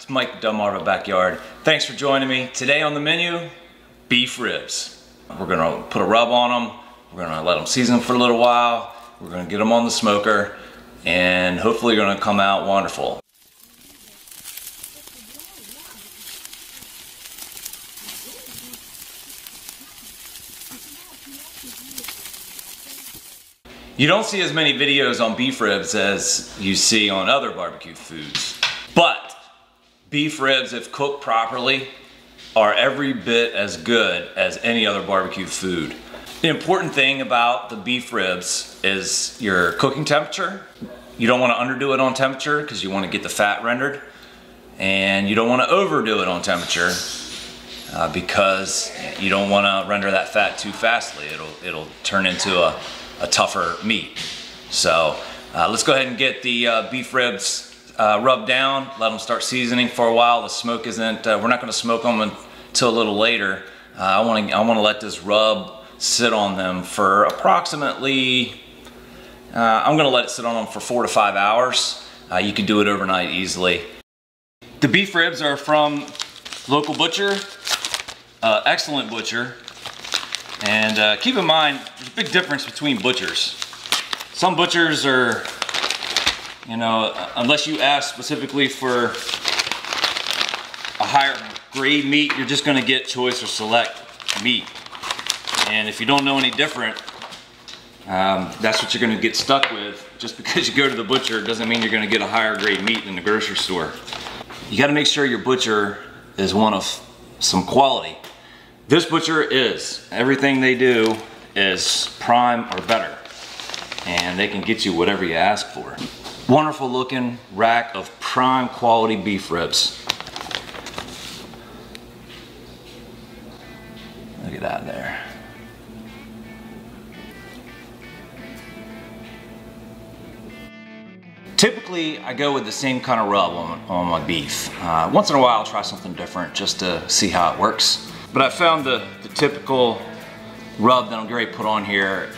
It's Mike Dunbar of Backyard. Thanks for joining me. Today on the menu, beef ribs. We're gonna put a rub on them. We're gonna let them season for a little while. We're gonna get them on the smoker, and hopefully they're gonna come out wonderful. You don't see as many videos on beef ribs as you see on other barbecue foods, but beef ribs, if cooked properly, are every bit as good as any other barbecue food. The important thing about the beef ribs is your cooking temperature. You don't want to underdo it on temperature because you want to get the fat rendered, and you don't want to overdo it on temperature because you don't want to render that fat too fastly. It'll turn into a tougher meat. So let's go ahead and get the beef ribs rubbed down, let them start seasoning for a while. The smoke isn't, we're not going to smoke them until a little later. I want to let this rub sit on them for approximately, I'm going to let it sit on them for 4 to 5 hours. You can do it overnight easily. The beef ribs are from local butcher, excellent butcher. And keep in mind, there's a big difference between butchers. Some butchers are, you know, unless you ask specifically for a higher grade meat, you're just gonna get choice or select meat. And if you don't know any different, that's what you're gonna get stuck with. Just because you go to the butcher doesn't mean you're gonna get a higher grade meat in the grocery store. You gotta make sure your butcher is one of some quality. This butcher is. Everything they do is prime or better. And they can get you whatever you ask for. Wonderful looking rack of prime quality beef ribs. Look at that there. Typically, I go with the same kind of rub on my beef. Once in a while, I'll try something different just to see how it works. But I found the typical rub that I'm going to put on here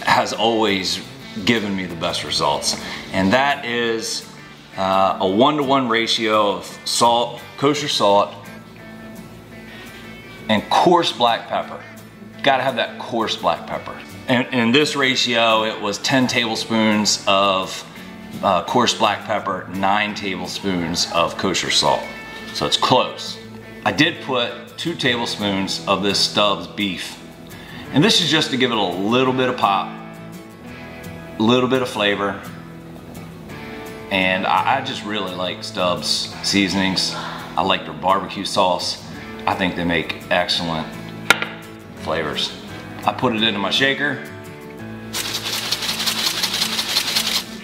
has always given me the best results. And that is a 1-to-1 ratio of salt, kosher salt, and coarse black pepper. Got to have that coarse black pepper. And in this ratio, it was 10 tablespoons of coarse black pepper, 9 tablespoons of kosher salt. So it's close. I did put 2 tablespoons of this Stubbs beef. And this is just to give it a little bit of pop, a little bit of flavor. And I just really like Stubbs seasonings. I like their barbecue sauce. I think they make excellent flavors. I put it into my shaker.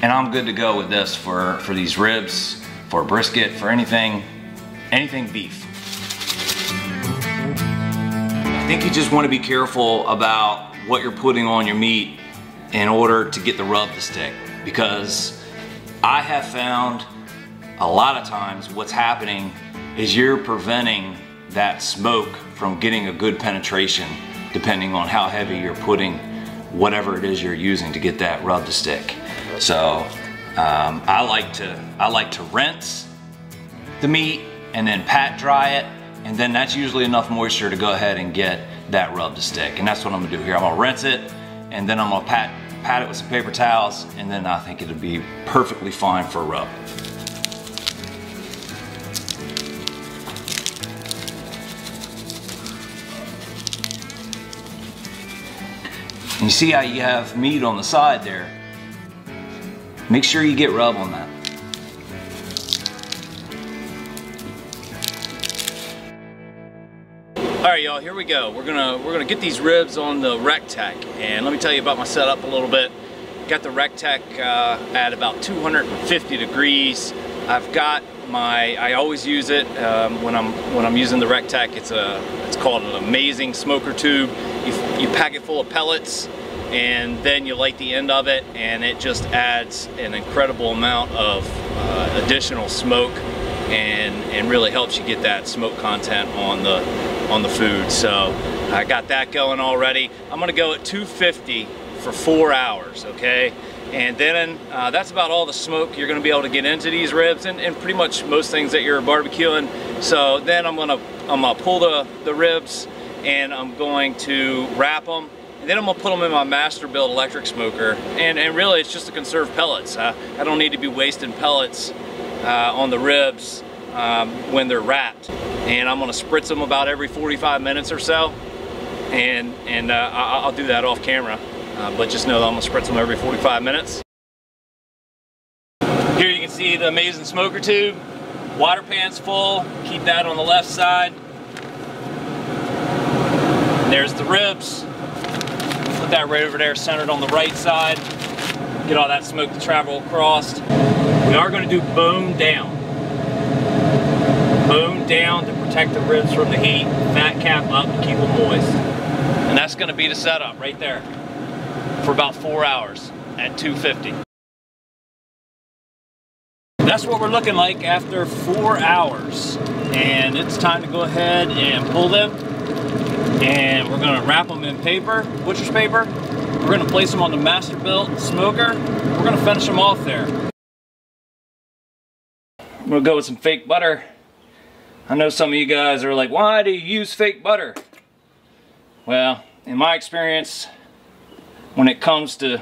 And I'm good to go with this for these ribs, for brisket, for anything beef. I think you just want to be careful about what you're putting on your meat in order to get the rub to stick, because I have found a lot of times what's happening is you're preventing that smoke from getting a good penetration depending on how heavy you're putting whatever it is you're using to get that rub to stick. So I like to rinse the meat and then pat dry it, and then that's usually enough moisture to go ahead and get that rub to stick. And that's what I'm gonna do here. I'm gonna rinse it, and then I'm gonna pat it with some paper towels, and then I think it'll be perfectly fine for a rub. And you see how you have meat on the side there? Make sure you get rub on that. All right, y'all, here we go. We're gonna get these ribs on the Rec Tec, and let me tell you about my setup a little bit. Got the Rec Tec at about 250 degrees. I've got I always use it when I'm using the Rec Tec. It's called an amazing smoker tube. You pack it full of pellets, and then you light the end of it, and it just adds an incredible amount of additional smoke, and really helps you get that smoke content on the food. So I got that going already. I'm gonna go at 250 for 4 hours, okay? And then that's about all the smoke you're going to be able to get into these ribs, and pretty much most things that you're barbecuing. So then I'm gonna pull the ribs, and I'm going to wrap them, and then I'm gonna put them in my Masterbuilt Electric Smoker. And really, it's just to conserve pellets. I don't need to be wasting pellets on the ribs when they're wrapped. And I'm gonna spritz them about every 45 minutes or so, and I'll do that off camera. But just know that I'm gonna spritz them every 45 minutes. Here you can see the amazing smoker tube. Water pan's full. Keep that on the left side. And there's the ribs. Put that right over there, centered on the right side. Get all that smoke to travel across. We are going to do bone down. Bone down to protect the ribs from the heat. Fat cap up to keep them moist. And that's going to be the setup right there for about 4 hours at 250. That's what we're looking like after 4 hours. And it's time to go ahead and pull them. And we're gonna wrap them in paper, butcher's paper. We're gonna place them on the Masterbuilt Smoker. We're gonna finish them off there. I'm gonna go with some fake butter. I know some of you guys are like, why do you use fake butter? Well, in my experience, when it comes to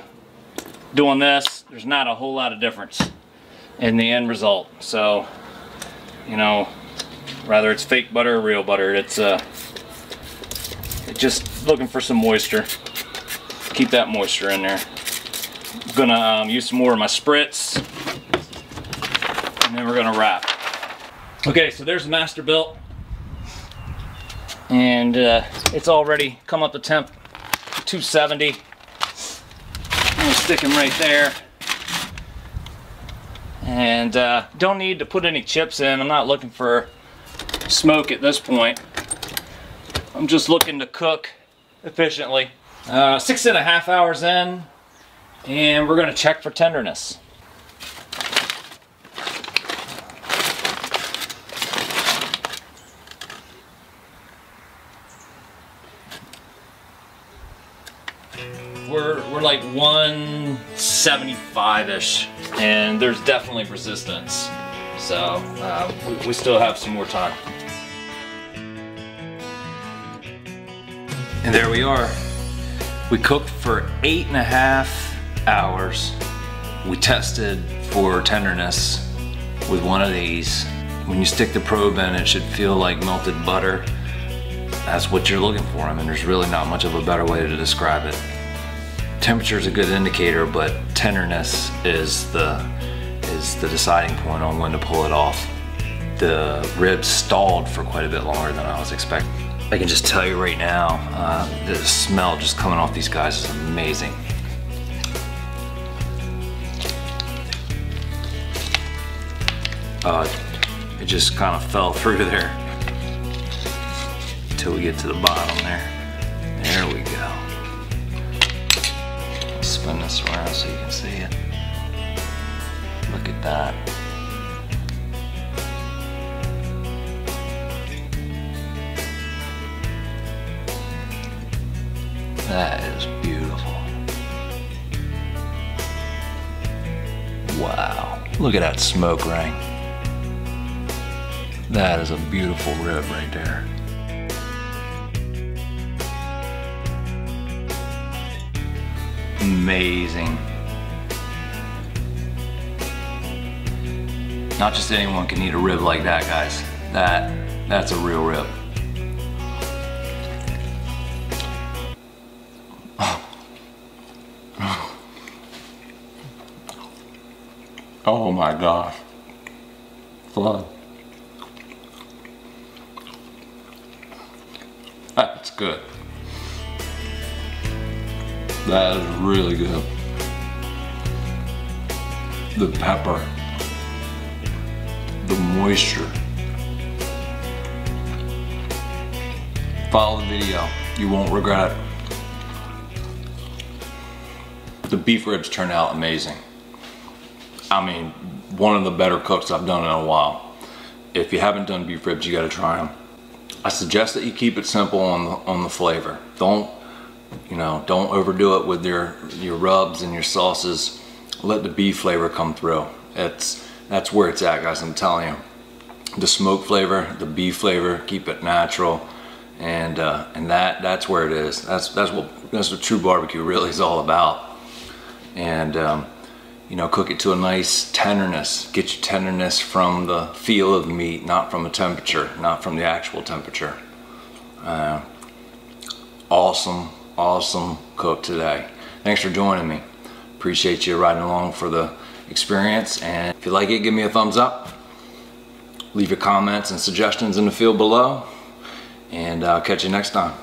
doing this, there's not a whole lot of difference in the end result. So, you know, whether it's fake butter or real butter, it's just looking for some moisture. Keep that moisture in there. I'm gonna use some more of my Spritz, and then we're gonna wrap. Okay, so there's the Masterbuilt, and it's already come up to temp 270. I'm gonna stick him right there. And don't need to put any chips in. I'm not looking for smoke at this point. I'm just looking to cook efficiently. 6.5 hours in, and we're gonna check for tenderness. We're like 175-ish, and there's definitely resistance. So we still have some more time. And there we are. We cooked for 8.5 hours. We tested for tenderness with one of these. When you stick the probe in, it should feel like melted butter. That's what you're looking for. I mean, there's really not much of a better way to describe it. Temperature is a good indicator, but tenderness is the deciding point on when to pull it off. The ribs stalled for quite a bit longer than I was expecting. I can just tell you right now, the smell just coming off these guys is amazing. It just kind of fell through there until we get to the bottom there. There we go. Spin this around so you can see it. Look at that. That is beautiful. Wow. Look at that smoke ring. That is a beautiful rib right there. Amazing. Not just anyone can eat a rib like that, guys. That's a real rib. Oh my gosh. Flood. That's good. That is really good. The pepper, the moisture. Follow the video, you won't regret it. The beef ribs turned out amazing. I mean, one of the better cooks I've done in a while. If you haven't done beef ribs, you gotta try them. I suggest that you keep it simple on the flavor. Don't overdo it with your rubs and your sauces. let the beef flavor come through. That's where it's at, guys. I'm telling you, the smoke flavor, the beef flavor, keep it natural, and that's where it is. That's what true barbecue really is all about. And you know, cook it to a nice tenderness. Get your tenderness from the feel of the meat, not from the temperature, not from the actual temperature. Awesome cook today. Thanks for joining me. Appreciate you riding along for the experience, and if you like it, give me a thumbs up. Leave your comments and suggestions in the field below, and I'll catch you next time.